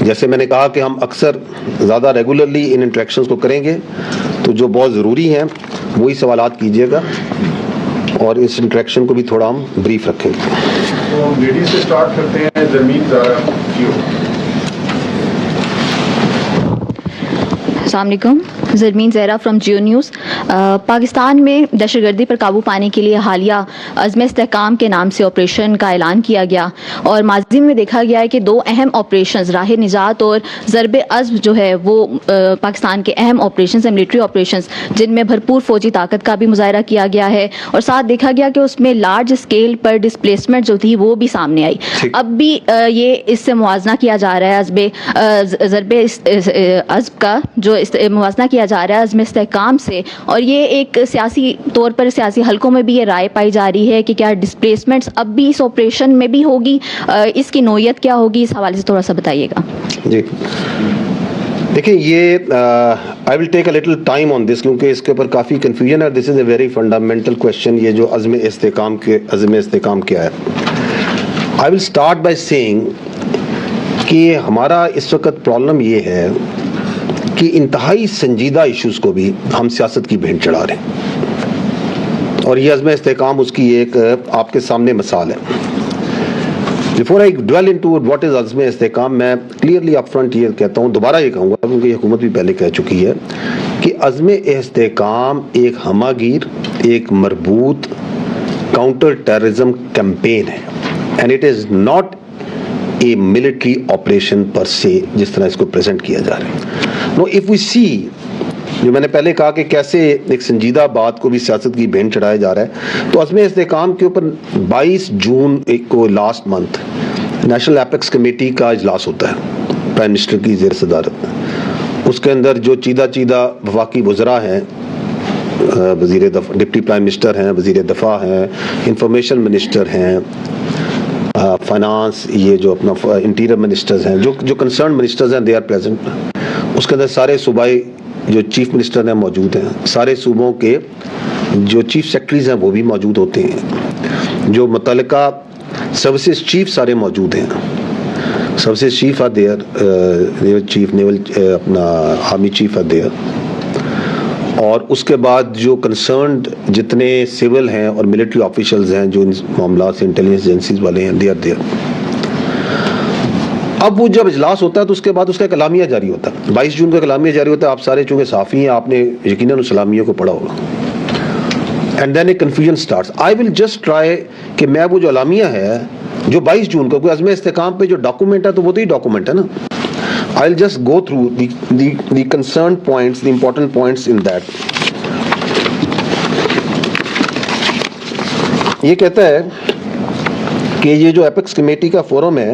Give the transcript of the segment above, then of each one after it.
جیسے میں نے کہا کہ ہم اکثر زیادہ ریگولرلی ان انٹریکشنز کو کریں گے، تو جو بہت ضروری ہیں وہی سوالات کیجیے گا، اور اس انٹریکشن کو بھی تھوڑا ہم بریف رکھیں گے. تو ہم لیڈی سے اسٹارٹ کرتے ہیں. زرمین زارا کیوں. السلام علیکم. Zarmeen Zahra from Jio news. پاکستان میں دہشت گردی پر قابو پانے کے لیے حالیہ عزم استحکام کے نام سے آپریشن کا اعلان کیا گیا، اور ماضی میں دیکھا گیا ہے کہ دو اہم آپریشنز راہ نجات اور ضرب عزم جو ہے وہ پاکستان کے اہم آپریشنز ہیں، ملٹری آپریشنز، جن میں بھرپور فوجی طاقت کا بھی مظاہرہ کیا گیا ہے، اور ساتھ دیکھا گیا کہ اس میں لارج اسکیل پر ڈسپلیسمنٹ جو تھی وہ بھی سامنے آئی. اب بھی یہ اس سے موازنہ کیا جا رہا ہے ضرب عزم کا، جو موازنہ کیا جا رہا ہے عزم استحکام سے، اور یہ ایک سیاسی طور پر سیاسی حلقوں میں بھی یہ رائے پائی جا رہی ہے کہ کیا ڈسپلیسمنٹس اب بھی اس آپریشن میں بھی ہوگی، اس کی نوعیت کیا ہوگی، اس حوالے سے تھوڑا سا بتائیے گا. جی دیکھیں، یہ آئی ول ٹیک اے لٹل ٹائم آن دس، کیونکہ اس کے اوپر کافی کنفیوژن ہے. دس از اے ویری فنڈامنٹل کویشچن، یہ جو عزم استحکام کیا ہے. آئی ول اسٹارٹ بائی سیئنگ کہ ہمارا اس وقت پرابلم یہ ہے کہ انتہائی سنجیدہ ایشوز کو بھی ہم سیاست کی بھینٹ چڑھا رہے ہیں، اور یہ عزم استحکام اس کی ایک آپ کے سامنے مثال ہے. Before I dwell into what is عزم استحکام، میں کلیئرلی اپ فرنٹ یہ کہتا ہوں، دوبارہ یہ کہوں گا کیونکہ یہ حکومت بھی پہلے کہہ چکی ہے کہ عزم استحکام ایک ہمہ گیر، ایک مربوط کاؤنٹر ٹیررزم کیمپین ہے، and it is not a military operation پر سے جس طرح اس کو پریزنٹ کیا جا رہا ہے. نو اف وی سی، جو میں نے پہلے کہا کہ کیسے ایک سنجیدہ بات کو بھی سیاست کی بھینٹ چڑھایا جا رہا ہے، تو عزم استحکام کے اوپر 22 جون کو last month national apex committee کا اجلاس ہوتا ہے پرائم منسٹر کی زیر صدارت. اس کے اندر جو چیدہ وفاقی وزراء ہیں، وزیر دفاع، ڈپٹی پرائم منسٹر ہیں، وزیر دفاع ہیں، انفارمیشن منسٹر ہیں، فائنانس، یہ جو اپنا انٹیریئر منسٹرز ہیں، جو کنسرن منسٹرز ہیں، دے آر پریزنٹ. اس کے اندر سارے صوبائی جو چیف منسٹر ہیں موجود ہیں، سارے صوبوں کے جو چیف سیکرٹریز ہیں وہ بھی موجود ہوتے ہیں، جو متعلقہ سروسز چیف سارے موجود ہیں. Services chief are there, naval chief, naval اپنا آرمی چیف آر دیئر، اور اس کے بعد جو کنسرنڈ جتنے سول ہیں اور ملٹری آفیشلز ہیں جو ان معاملات سے انٹیلیجنس ایجنسیز والے ہیں، دے آر دیئر. اب وہ جب اجلاس ہوتا ہے تو اس کے بعد اس کا اعلامیہ جاری ہوتا ہے. 22 جون کا اعلامیہ جاری ہوتا ہے. آپ سارے چونکہ صحافی ہیں، آپ نے یقیناً اس اعلامیہ کو پڑھا ہوگا. And then a confusion starts. I will just try کہ میں وہ جو اعلامیہ ہے جو 22 جون کا، کوئی عزم استحکام پہ جو ڈاکومنٹ ہے تو وہ تو ہی ڈاکومنٹ ہے نا. I will just go through the concern points, the important points in that. یہ کہتا ہے کہ یہ جو ایپیکس کمیٹی کا فورم ہے،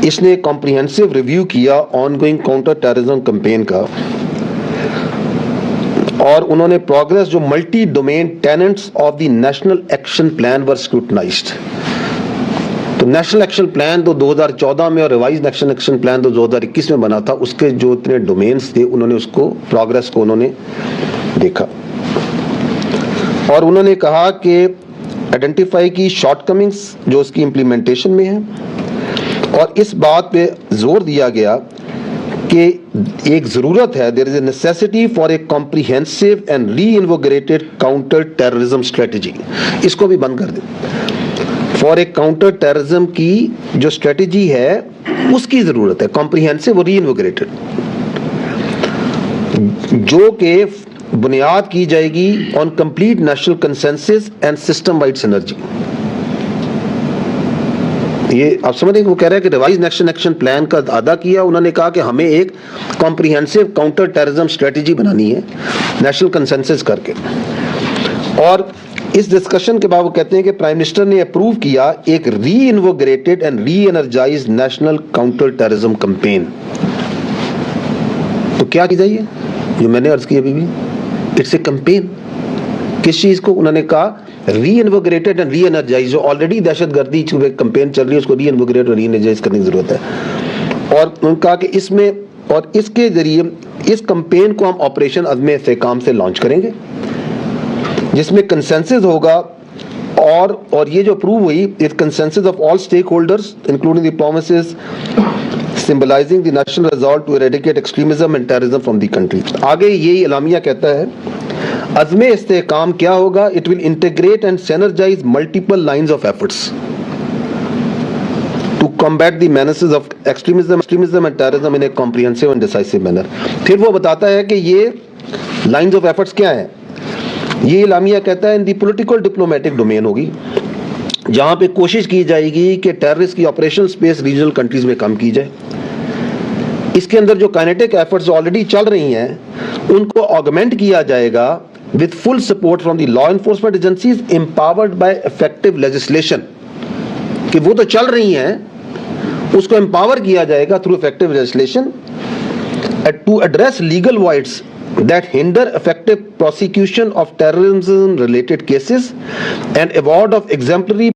اس نے کمپریہنسو ریویو کیا ongoing counter terrorism campaign کا، اور انہوں نے پروگریس جو multi domain tenets of the national action plan were scrutinized. تو نیشنل ایکشن پلان تو 2014 میں اور ریوائز نیشنل ایکشن پلان تو 2021 میں بنا تھا، اس کے جو اتنے ڈومینز تھے انہوں نے اس کو پروگریس کو انہوں نے دیکھا، اور انہوں نے کہا کہ آئیڈینٹیفائی کی شارٹ کمنگز جو اس کی امپلیمنٹیشن میں ہیں، اور اس بات پہ زور دیا گیا کہ ایک ضرورت ہے، there is a necessity for a comprehensive and reinvigorated counter terrorism strategy. اس کو بھی بند کر دیں. فار اے کاؤنٹر ٹیررزم کی جو اسٹریٹجی ہے اس کی ضرورت ہے، کمپریہنسو اور ری انوگریٹڈ، جو کہ بنیاد کی جائے گی on complete national consensus and system wide synergy. یہ آپ سمجھ رہے ہیں کہ وہ کہہ رہے ہیں کہ ریوائز نیشنل ایکشن پلان کا اعادہ کیا. انہوں نے کہا کہ ہمیں ایک کمپریہنسو کاؤنٹر ٹیررزم اسٹریٹجی بنانی ہے نیشنل کنسنسس کر کے. اور اس ڈسکشن کے بعد وہ کہتے ہیں کہ پرائم منسٹر نے اپروو کیا ایک reinvigorated and reenergise national counter terrorism campaign. تو کیا کی جائے جو میں نے عرض کی ابھی بھی، اٹس اے کمپین. کس چیز کو؟ انہوں نے کہا ری انوگریٹڈ اینڈ ری انرجائز. جو آلریڈی دہشت گردی کمپین چل رہی ہے اس کو ری انوگریٹ اور ری انرجائز کرنے کی ضرورت ہے. اور انہوں نے کہا کہ اس میں اور اس کے ذریعے اس کمپین کو ہم آپریشن عزم استحکام سے لانچ کریں گے، جس میں کنسنسس ہوگا، اور یہ جو اپروو ہوئی، it consensus of all stake holders including the promises symbolizing the national resolve to eradicate extremism and terrorism from the country. آگے یہی اعلامیہ کہتا ہے عزم استحکام کیا ہوگا؟ It will integrate and synergize multiple lines of efforts to combat the menaces of extremism and terrorism in a comprehensive and decisive manner. پھر وہ بتاتا ہے کہ یہ lines of efforts کیا ہیں. یہ اعلامیہ کہتا ہے in the political diplomatic domain ہوگی جہاں پہ کوشش کی جائے گی کہ ٹیررسٹ کی آپریشنل سپیس ریجنل کنٹریز میں کم کی جائے. اس کے اندر جو کائنیٹک ایفرٹس آلریڈی چل رہی ہیں ان کو آگمنٹ کیا جائے گا with full support from the law enforcement agencies empowered by effective legislation. کہ وہ تو چل رہی ہیں اس کو امپاور کیا جائے گا through effective legislation to address legal voids that hinder effective prosecution of terrorism related cases and award of exemplary